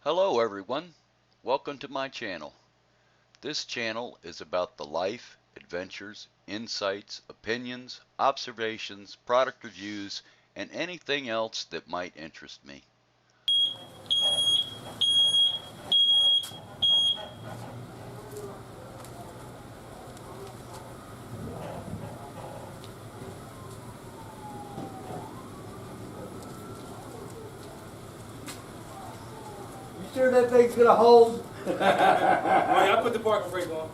Hello everyone, welcome to my channel. This channel is about the life, adventures, insights, opinions, observations, product reviews, and anything else that might interest me. You sure that thing's gonna hold? Oh yeah, I put the parking brake on.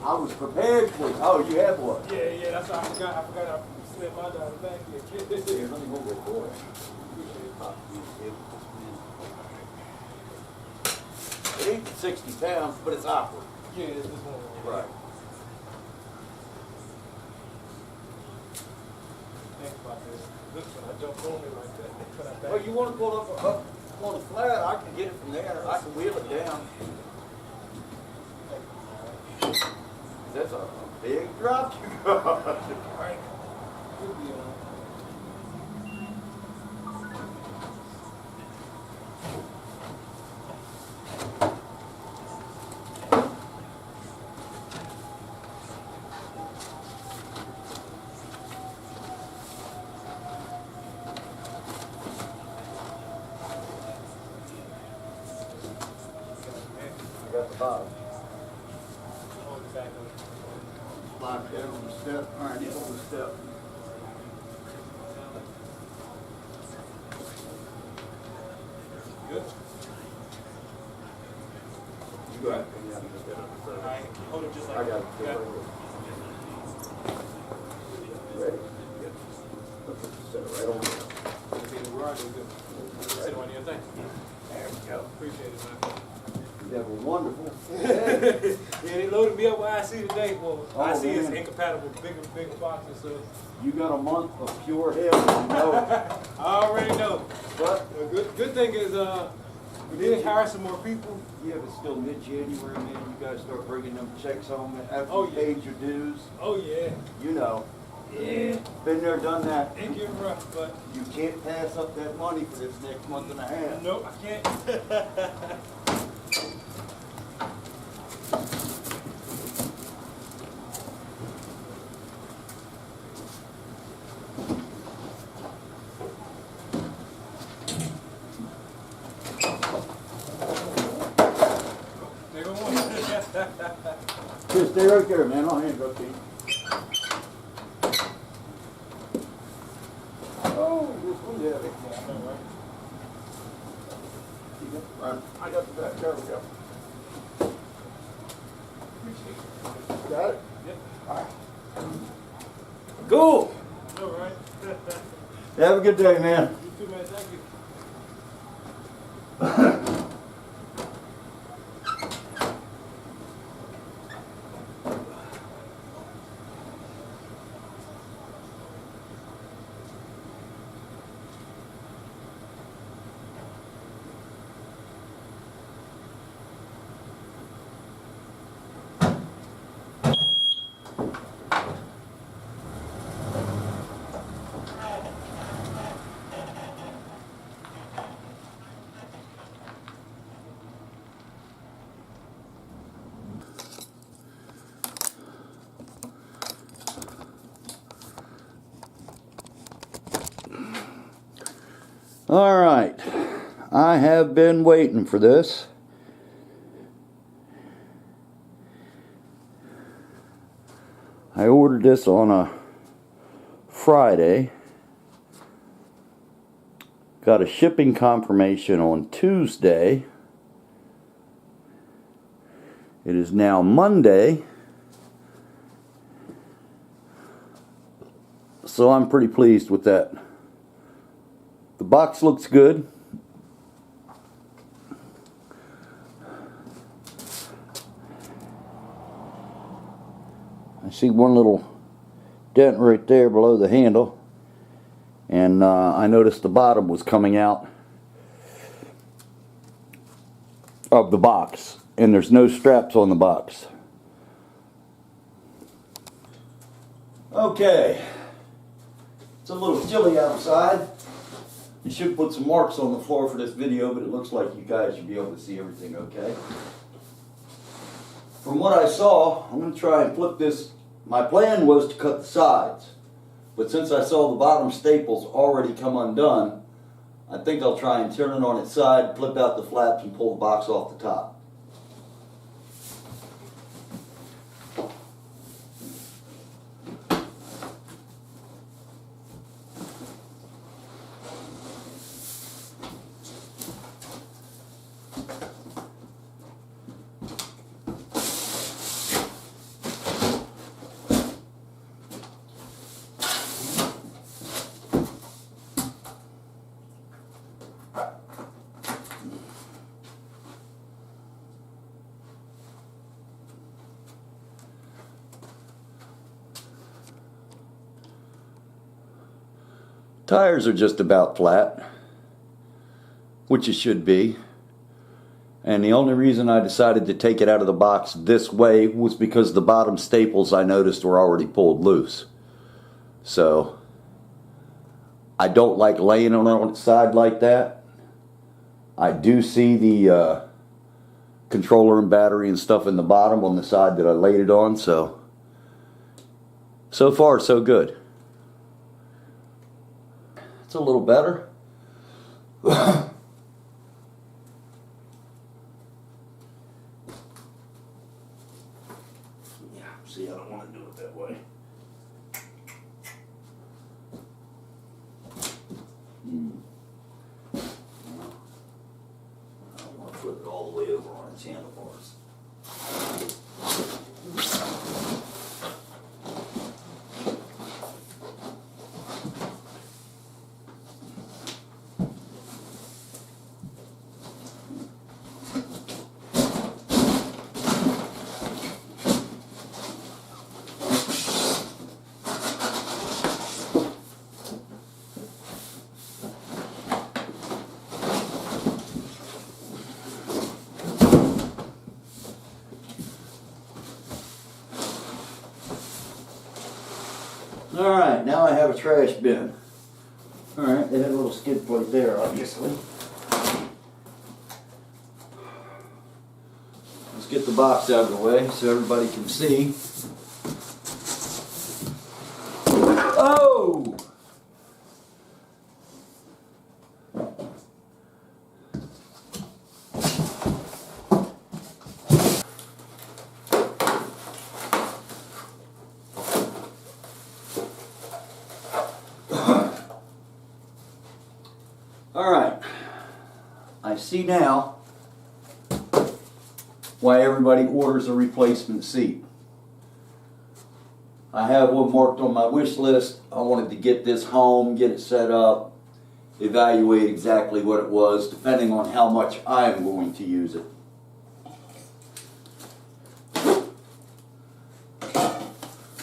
I was prepared for it. Oh, you have one? Yeah, that's what I forgot. I slid my down back here. Here, let me hold it for you. It ain't 60 pounds, but it's awkward. Yeah, it's this one. Right. Think about this. This one, I jumped on it like that. When I Well, you want to pull up on the flat, I can get it from there. I can wheel it down. That's a big drop you got. Right. Could be on. I got the bottom. Hold it back on. Slide down on the step. All right, hold the step. Good. You got it. Yeah, just get up the Alright, hold it just like I got it. that. Ready? Yep. Set it right on there. See the garage is good. Sit on your thing. There we go. Appreciate it, man. You have a wonderful day. Yeah, they loaded me up with IC today. Well, Oh, IC is man. incompatible with bigger boxes, so You got a month of pure hell, you know it. I already know. But, The good thing is, we did hire some more people. yeah, but still mid-January, man, you gotta start bringing them checks home after Oh, you yeah. paid your dues. Oh yeah, You know, yeah. been there, done that. Ain't getting rough, but You can't pass up that money for this next month and a half. nope, I can't. There go one. Just stay right there, man, I'll hand it up to you. Oh, this one's heavy. I got the back, there we go. Got it? Yep. All right. Cool. All right. Have a good day, man. You too, man. Thank you. All right, I have been waiting for this. I ordered this on a Friday. Got a shipping confirmation on Tuesday. It is now Monday. So I'm pretty pleased with that. The box looks good. I see one little dent right there below the handle, and I noticed the bottom was coming out of the box, and there's no straps on the box. Okay, it's a little chilly outside. I should put some marks on the floor for this video, but it looks like you guys should be able to see everything okay. From what I saw, I'm going to try and flip this. My plan was to cut the sides, but since I saw the bottom staples already come undone, I think I'll try and turn it on its side, flip out the flaps, and pull the box off the top. Tires are just about flat, which it should be. And the only reason I decided to take it out of the box this way was because the bottom staples I noticed were already pulled loose. So I don't like laying it on its side like that. I do see the controller and battery and stuff in the bottom on the side that I laid it on, so far so good. It's a little better. Yeah, see, I don't want to do it that way. I don't want to flip it all the way over on its handlebars. Alright, now I have a trash bin. Alright, they had a little skid plate there, obviously. Let's get the box out of the way so everybody can see. Oh! Alright, I see now why everybody orders a replacement seat. I have one marked on my wish list. I wanted to get this home, get it set up, evaluate exactly what it was, depending on how much I'm going to use it.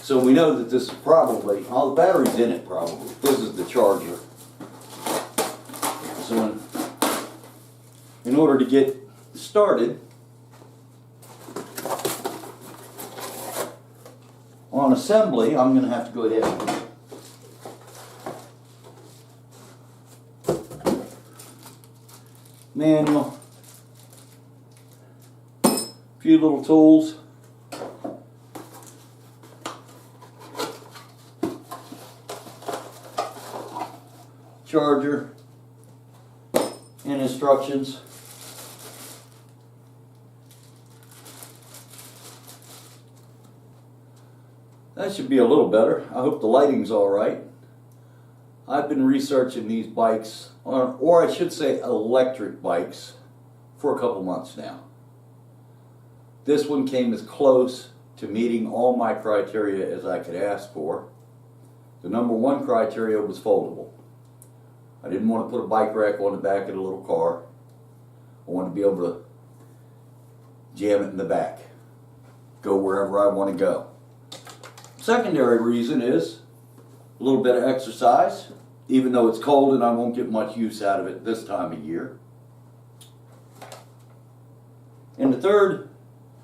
So we know that this is probably, the battery's in it probably. This is the charger. So in order to get started on assembly, I'm going to have to go ahead and manual, a few little tools, charger, and instructions. That should be a little better. I hope the lighting's all right. I've been researching these bikes, or I should say electric bikes, for a couple months now. This one came as close to meeting all my criteria as I could ask for. The number one criteria was foldable. I didn't want to put a bike rack on the back of the little car. I wanted to be able to jam it in the back, go wherever I want to go. Secondary reason is a little bit of exercise, even though it's cold and I won't get much use out of it this time of year. And the third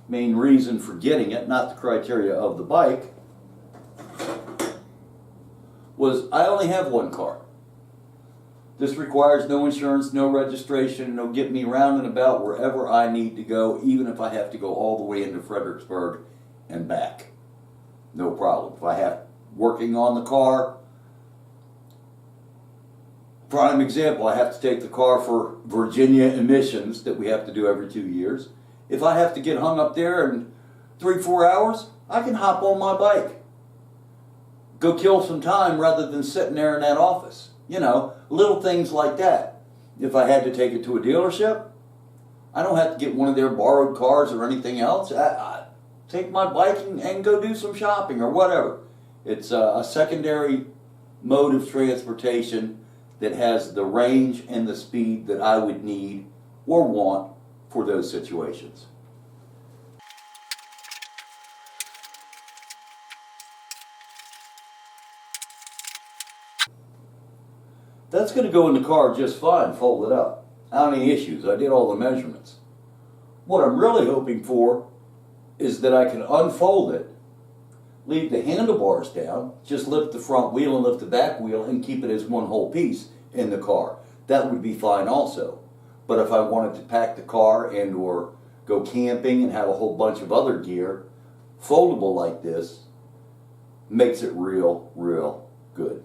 main reason for getting it, not the criteria of the bike, was I only have one car. This requires no insurance, no registration, and it'll get me round and about wherever I need to go, even if I have to go all the way into Fredericksburg and back. No problem. If I have working on the car, prime example, I have to take the car for Virginia emissions that we have to do every 2 years. If I have to get hung up there in 3-4 hours, I can hop on my bike. Go kill some time rather than sitting there in that office. You know, little things like that. If I had to take it to a dealership, I don't have to get one of their borrowed cars or anything else. I take my bike and go do some shopping or whatever. It's a secondary mode of transportation that has the range and the speed that I would need or want for those situations. That's going to go in the car just fine, folded up. Not any issues. I did all the measurements. What I'm really hoping for is that I can unfold it, leave the handlebars down, just lift the front wheel and lift the back wheel and keep it as one whole piece in the car. That would be fine also. But if I wanted to pack the car and or go camping and have a whole bunch of other gear, foldable like this makes it real, real good.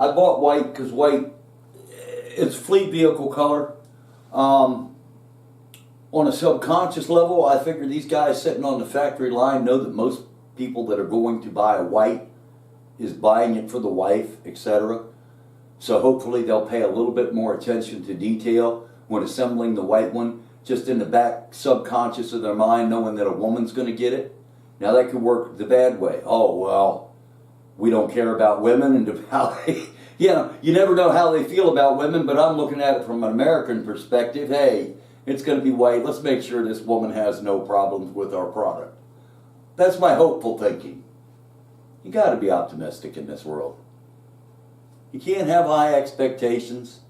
I bought white because white, it's fleet vehicle color. On a subconscious level, I figure these guys sitting on the factory line know that most people that are going to buy a white is buying it for the wife, etc. So hopefully they'll pay a little bit more attention to detail when assembling the white one, just in the back subconscious of their mind, knowing that a woman's going to get it. Now that could work the bad way. Oh, well, we don't care about women and how they, you never know how they feel about women, but I'm looking at it from an American perspective. Hey, it's going to be white. Let's make sure this woman has no problems with our product. That's my hopeful thinking. You got to be optimistic in this world. You can't have high expectations.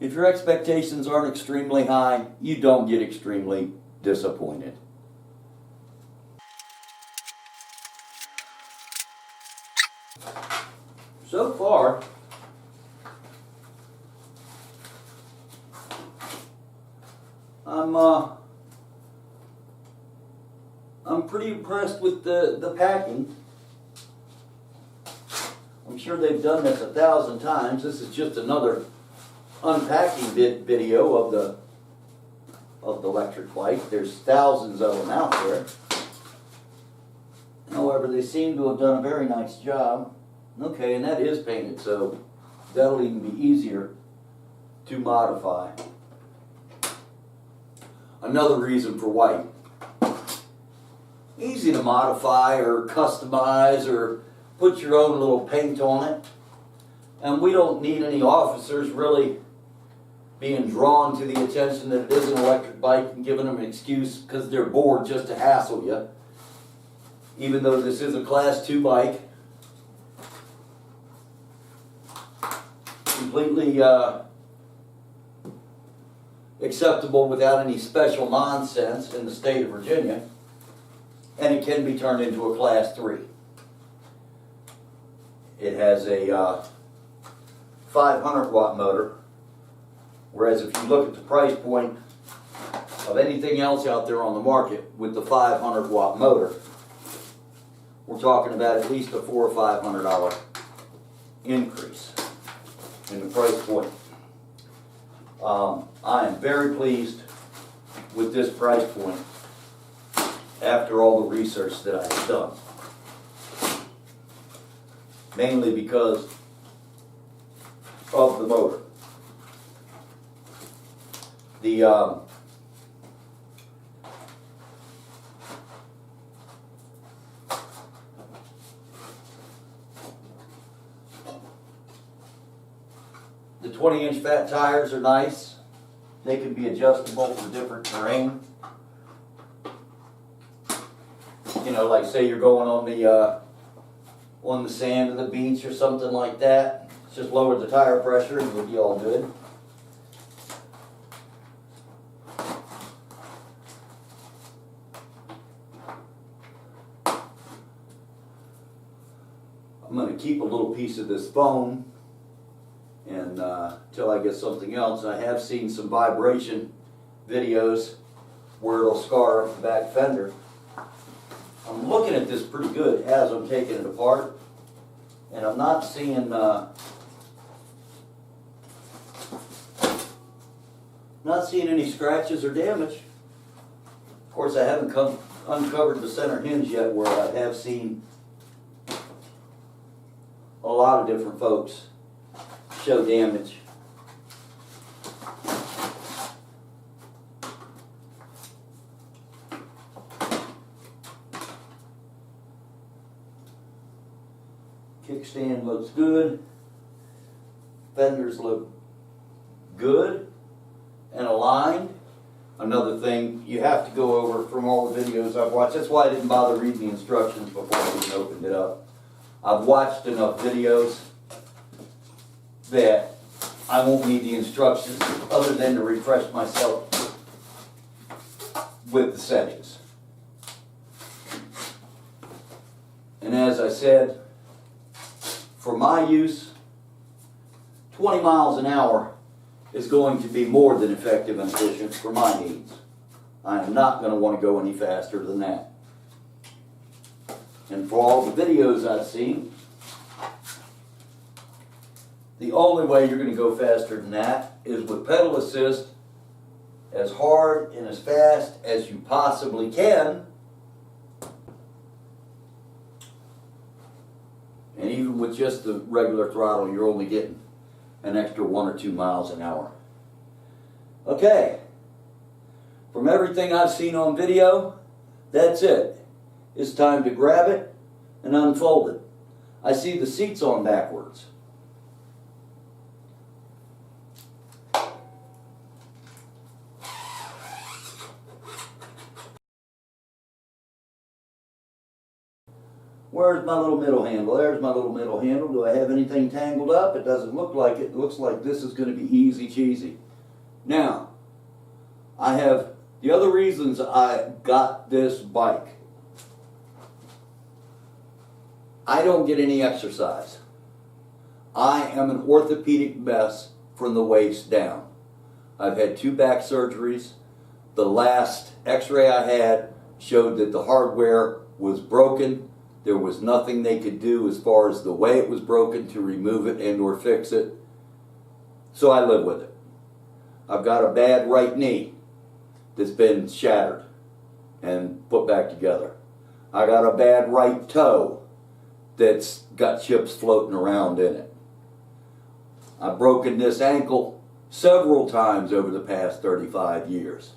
If your expectations aren't extremely high, you don't get extremely disappointed. So far, I'm pretty impressed with the packing. I'm sure they've done this 1,000 times. This is just another unpacking video of the Lectric bike. There's thousands of them out there. However, they seem to have done a very nice job. Okay, and that is painted, so that'll even be easier to modify. Another reason for white. Easy to modify or customize or put your own little paint on it. And we don't need any officers really being drawn to the attention that it is an electric bike and giving them an excuse because they're bored just to hassle you. Even though this is a Class 2 bike, completely acceptable without any special nonsense in the state of Virginia, and it can be turned into a Class 3. It has a 500 watt motor, whereas if you look at the price point of anything else out there on the market with the 500 watt motor, we're talking about at least a $400 or $500 increase in the price point. I am very pleased with this price point after all the research that I've done. Mainly because of the motor. The 20-inch fat tires are nice. They can be adjustable for different terrain. You know, like say you're going on the sand of the beach or something like that. Just lower the tire pressure and you'll be all good. I'm going to keep a little piece of this foam and till I get something else. I have seen some vibration videos where it'll scar up the back fender. I'm looking at this pretty good as I'm taking it apart, and I'm not seeing any scratches or damage. Of course, I haven't uncovered the center hinge yet, where I have seen a lot of different folks show damage. Kickstand looks good. Fenders look good and aligned. Another thing you have to go over from all the videos I've watched. That's why I didn't bother reading the instructions before I even opened it up. I've watched enough videos that I won't need the instructions other than to refresh myself with the settings. And as I said, for my use, 20 miles an hour is going to be more than effective and efficient for my needs. I am not going to want to go any faster than that. And for all the videos I've seen, the only way you're going to go faster than that is with pedal assist, as hard and as fast as you possibly can. And even with just the regular throttle, you're only getting an extra 1 or 2 miles an hour. Okay, from everything I've seen on video, that's it. It's time to grab it and unfold it. I see the seat's on backwards. Where's my little middle handle? There's my little middle handle. Do I have anything tangled up? It doesn't look like it. It looks like this is going to be easy cheesy. Now, I have the other reasons I got this bike. I don't get any exercise. I am an orthopedic mess from the waist down. I've had 2 back surgeries. The last x-ray I had showed that the hardware was broken. There was nothing they could do as far as the way it was broken to remove it and or fix it. So I live with it. I've got a bad right knee that's been shattered and put back together. I got a bad right toe that's got chips floating around in it. I've broken this ankle several times over the past 35 years.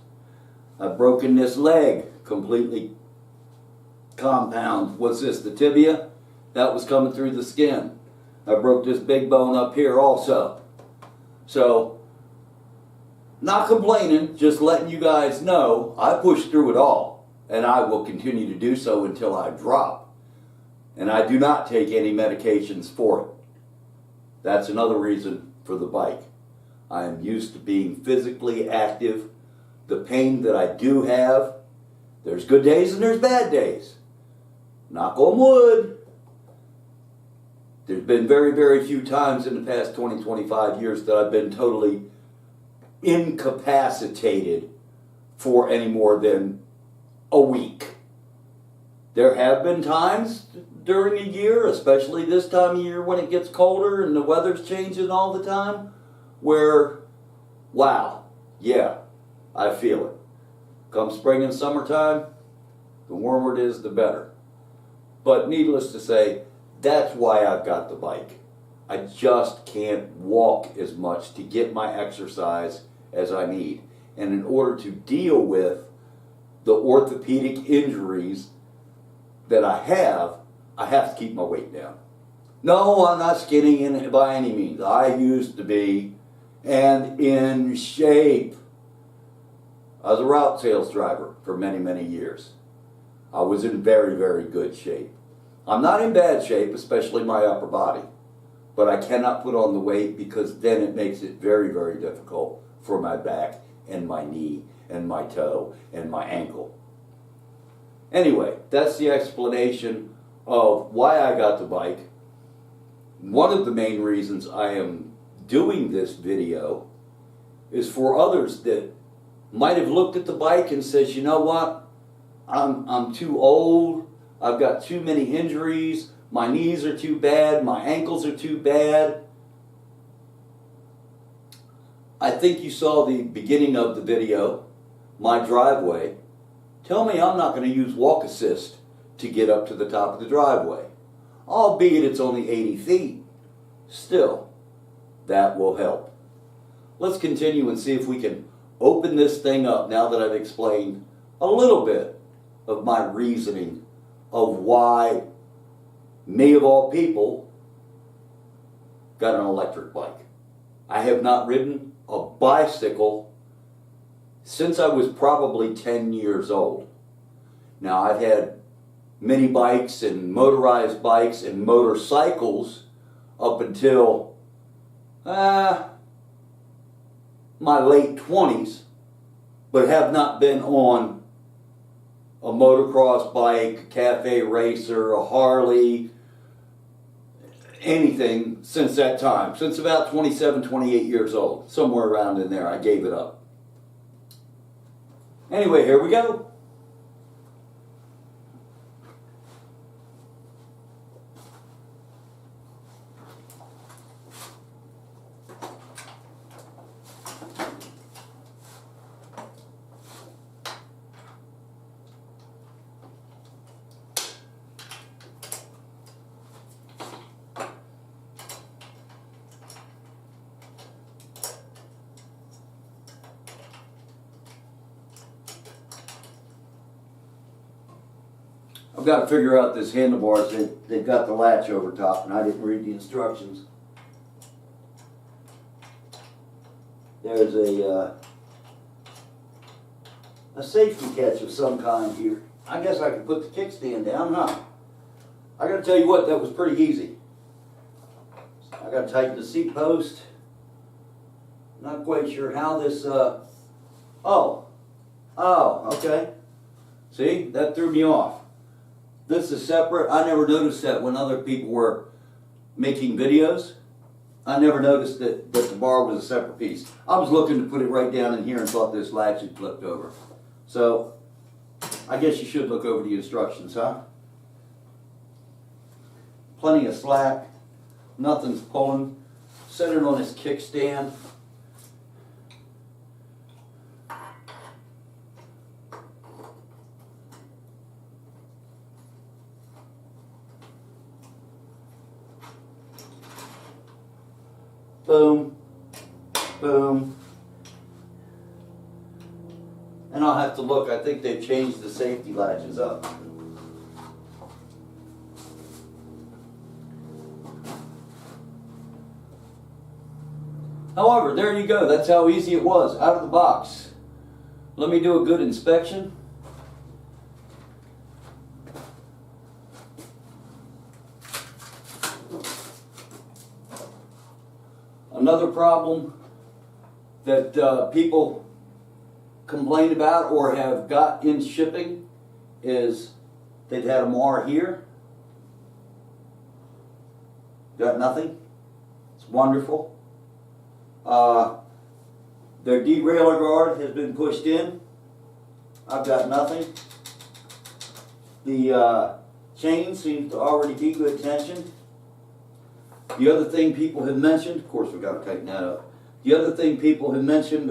I've broken this leg completely compound. What's this, the tibia? That was coming through the skin. I broke this big bone up here also. So, not complaining, just letting you guys know I pushed through it all, and I will continue to do so until I drop. And I do not take any medications for it. That's another reason for the bike. I am used to being physically active. The pain that I do have, there's good days and there's bad days. Knock on wood. There's been very, very few times in the past 20, 25 years that I've been totally incapacitated for any more than a week. There have been times during a year, especially this time of year when it gets colder and the weather's changing all the time, where, wow, yeah, I feel it. Come spring and summertime, the warmer it is, the better. But needless to say, that's why I've got the bike. I just can't walk as much to get my exercise as I need. And in order to deal with the orthopedic injuries that I have to keep my weight down. No, I'm not skinny by any means. I used to be, and in shape. I was a route sales driver for many, many years. I was in very, very good shape. I'm not in bad shape, especially my upper body. But I cannot put on the weight because then it makes it very, very difficult for my back and my knee and my toe and my ankle. Anyway, that's the explanation of why I got the bike. one of the main reasons I am doing this video is for others that might have looked at the bike and says, you know what, I'm too old, I've got too many injuries, my knees are too bad, my ankles are too bad. I think you saw the beginning of the video, my driveway. Tell me I'm not going to use walk assist to get up to the top of the driveway. Albeit it's only 80 feet. Still, that will help. Let's continue and see if we can open this thing up now that I've explained a little bit of my reasoning of why me of all people got an electric bike. I have not ridden a bicycle since I was probably 10 years old. Now I've had mini bikes and motorized bikes and motorcycles up until my late 20s, but have not been on a motocross bike, a cafe racer, a Harley, anything since that time. Since about 27, 28 years old. Somewhere around in there, I gave it up. Anyway, here we go. I've got to figure out this handlebars. They've got the latch over top, and I didn't read the instructions. There's a safety catch of some kind here. I guess I could put the kickstand down, huh? I got to tell you what, that was pretty easy. I got to tighten the seat post. Not quite sure how this. Oh, okay. See, that threw me off. This is separate. I never noticed that when other people were making videos. I never noticed that the bar was a separate piece. I was looking to put it right down in here and thought this latch had flipped over. So, I guess you should look over the instructions, huh? Plenty of slack. Nothing's pulling. Set it on this kickstand. Boom, boom. And I'll have to look. I think they've changed the safety latches up. However, there you go. That's how easy it was, out of the box. Let me do a good inspection. Another problem that people complain about or have got in shipping is they've had a mar here. Got nothing. It's wonderful. Their derailleur guard has been pushed in. I've got nothing. The chain seems to already be good tension. The other thing people have mentioned, of course we've got to tighten that up. The other thing people have mentioned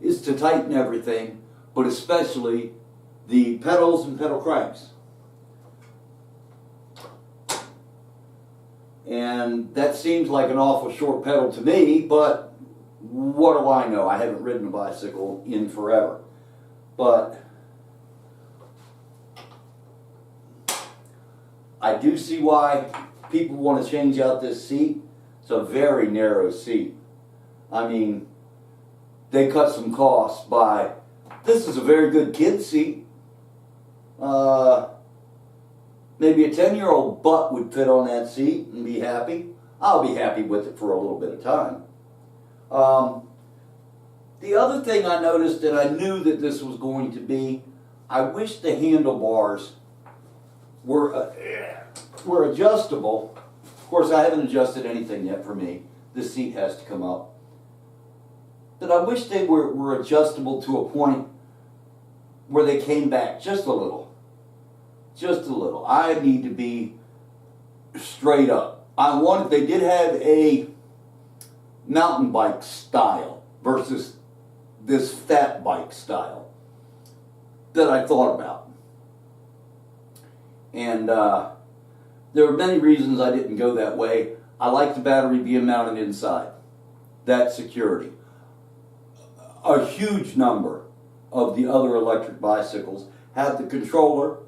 is to tighten everything, but especially the pedals and pedal cranks. And that seems like an awful short pedal to me, but what do I know? I haven't ridden a bicycle in forever. But I do see why people want to change out this seat. It's a very narrow seat. I mean, they cut some costs by, this is a very good kid seat. Maybe a 10-year-old butt would fit on that seat and be happy. I'll be happy with it for a little bit of time. The other thing I noticed, and I knew that this was going to be, I wish the handlebars were adjustable Of course, I haven't adjusted anything yet for me. This seat has to come up. But I wish they were adjustable to a point where they came back just a little. Just a little. I need to be straight up. They did have a mountain bike style versus this fat bike style that I thought about. And there are many reasons I didn't go that way. I like the battery being mounted inside. That's security. A huge number of the other electric bicycles have the controller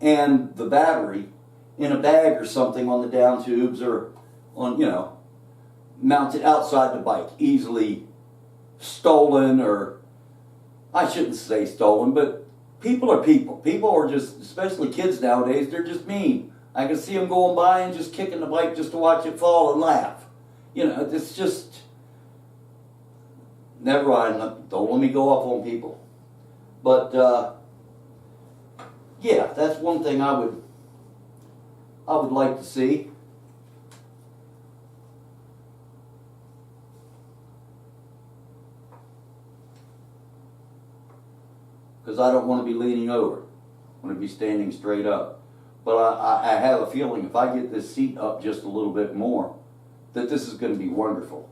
and the battery in a bag or something on the down tubes or on, mounted outside the bike, easily stolen, or I shouldn't say stolen, but people are people. People are just, especially kids nowadays, they're just mean. I can see them going by and just kicking the bike just to watch it fall and laugh. It's just, never mind, don't let me go off on people. But, yeah, that's one thing I would like to see. Because I don't want to be leaning over. I want to be standing straight up. But I have a feeling if I get this seat up just a little bit more, that this is going to be wonderful.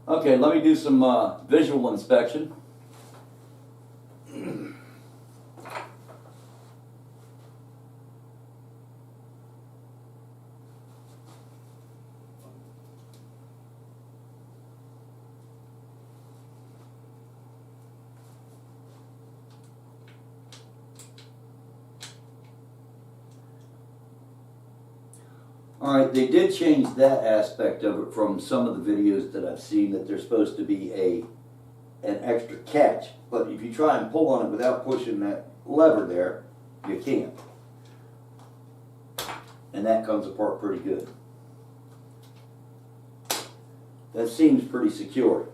Okay, let me do some visual inspection. Alright, they did change that aspect of it from some of the videos that I've seen, that there's supposed to be an extra catch. But if you try and pull on it without pushing that lever there, you can't. And that comes apart pretty good. That seems pretty secure.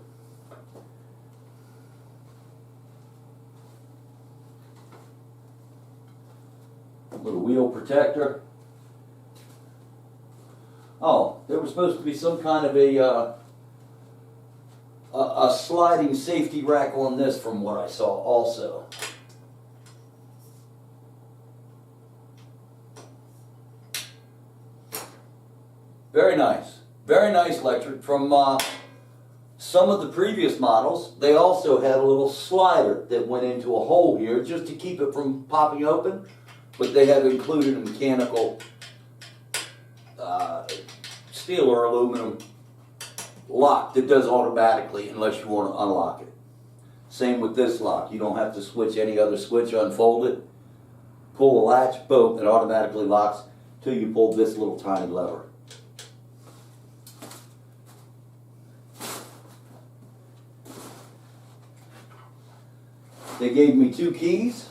A little wheel protector. Oh, there was supposed to be some kind of a sliding safety rack on this from what I saw also. Very nice. Very nice Lectric. From some of the previous models, they also had a little slider that went into a hole here just to keep it from popping open, but they have included a mechanical steel or aluminum lock that does automatically unless you want to unlock it. Same with this lock. You don't have to switch any other switch, unfold it, pull the latch, boom, it automatically locks till you pull this little tiny lever. They gave me 2 keys.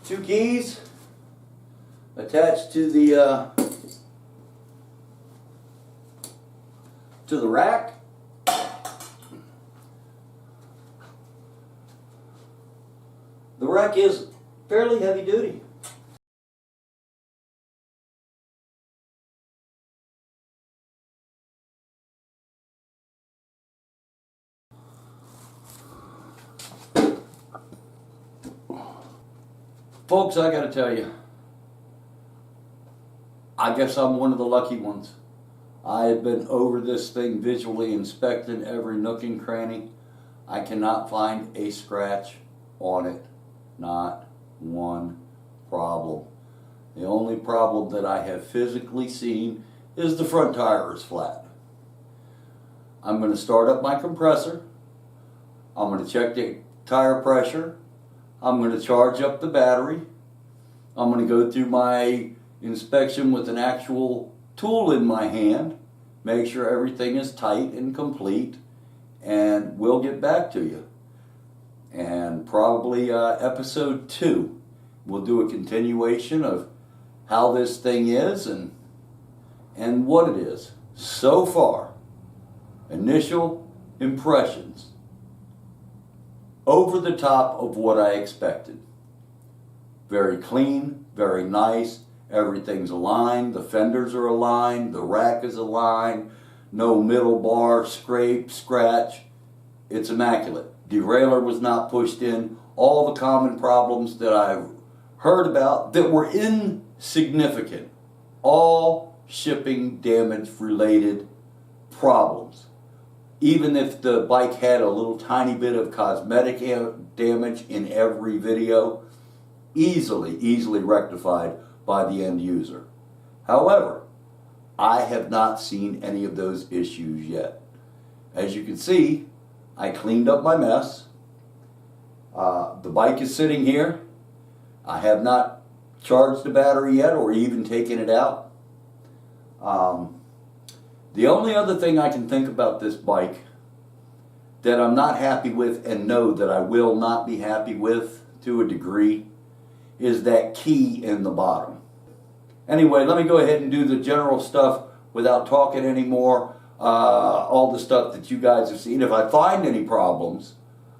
Two keys attached to the rack. The rack is fairly heavy duty. Folks, I gotta tell you, I guess I'm one of the lucky ones. I have been over this thing visually inspecting every nook and cranny. I cannot find a scratch on it. Not one problem. The only problem that I have physically seen is the front tire is flat. I'm going to start up my compressor. I'm going to check the tire pressure. I'm going to charge up the battery. I'm going to go through my inspection with an actual tool in my hand, make sure everything is tight and complete, and we'll get back to you. And probably episode 2, we'll do a continuation of how this thing is and what it is. So far, Initial impressions, over the top of what I expected. Very clean, very nice, everything's aligned, the fenders are aligned, the rack is aligned, no middle bar, scrape, scratch. It's immaculate. Derailleur was not pushed in. All the common problems that I've heard about that were insignificant, all shipping damage related problems. Even if the bike had a little tiny bit of cosmetic damage in every video, easily rectified by the end user. However, I have not seen any of those issues yet. As you can see, I cleaned up my mess. The bike is sitting here. I have not charged the battery yet or even taken it out. The only other thing I can think about this bike that I'm not happy with and know that I will not be happy with to a degree is that key in the bottom. Anyway, let me go ahead and do the general stuff without talking anymore. All the stuff that you guys have seen. If I find any problems,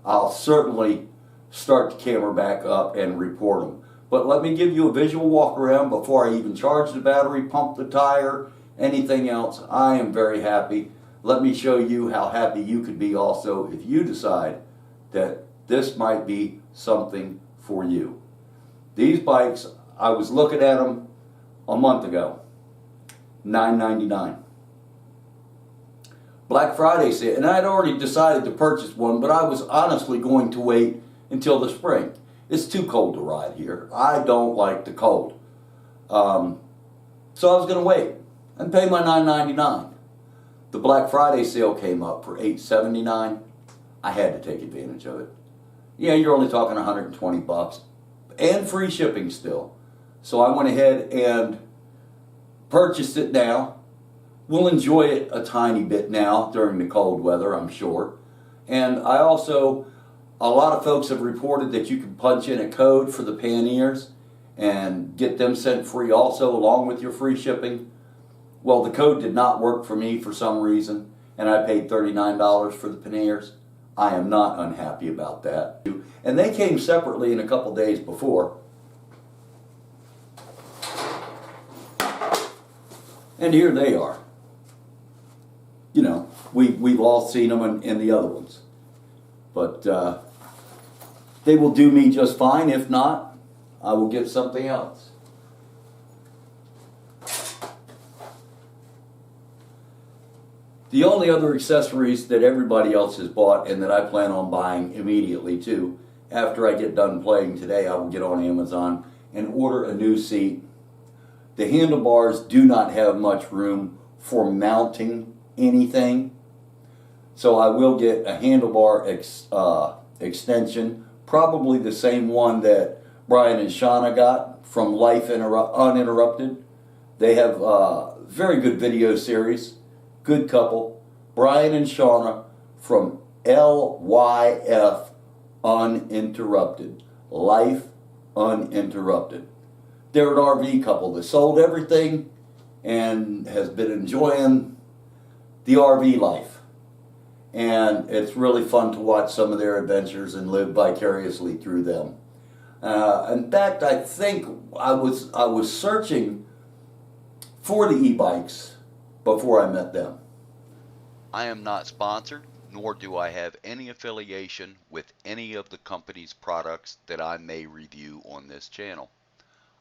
I'll certainly start the camera back up and report them. But let me give you a visual walk around before I even charge the battery, pump the tire, anything else. I am very happy. Let me show you how happy you could be also if you decide that this might be something for you. These bikes, I was looking at them a month ago, $9.99. Black Friday sale, and I had already decided to purchase one, but I was honestly going to wait until the spring. It's too cold to ride here. I don't like the cold. So I was going to wait and pay my $9.99. The Black Friday sale came up for $8.79. I had to take advantage of it. Yeah, you're only talking 120 bucks and free shipping still. So I went ahead and purchased it now. We'll enjoy it a tiny bit now during the cold weather, I'm sure. And I also, a lot of folks have reported that you can punch in a code for the panniers and get them sent free also along with your free shipping. Well, the code did not work for me for some reason, and I paid $39 for the panniers. I am not unhappy about that. And they came separately in a couple days before. And here they are. You know, we've all seen them in the other ones. But they will do me just fine. If not, I will get something else. The only other accessories that everybody else has bought and that I plan on buying immediately too, after I get done playing today, I will get on Amazon and order a new seat. The handlebars do not have much room for mounting anything, so I will get a handlebar extension, probably the same one that Brian and Shauna got from Life Uninterrupted. They have a very good video series. Good couple, Brian and Shauna from LYF Uninterrupted, Life Uninterrupted. They're an RV couple that sold everything and has been enjoying the RV life. And it's really fun to watch some of their adventures and live vicariously through them. In fact, I think I was searching for the e-bikes before I met them. I am not sponsored, nor do I have any affiliation with any of the company's products that I may review on this channel.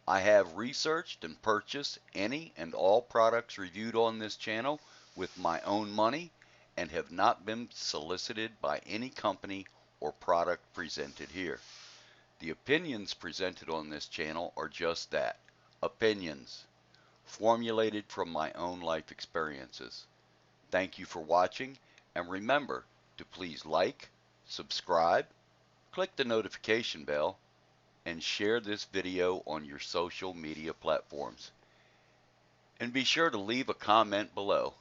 I have researched and purchased any and all products reviewed on this channel with my own money and have not been solicited by any company or product presented here. The opinions presented on this channel are just that, opinions, formulated from my own life experiences. Thank you for watching, and remember to please like, subscribe, click the notification bell, and share this video on your social media platforms. And be sure to leave a comment below.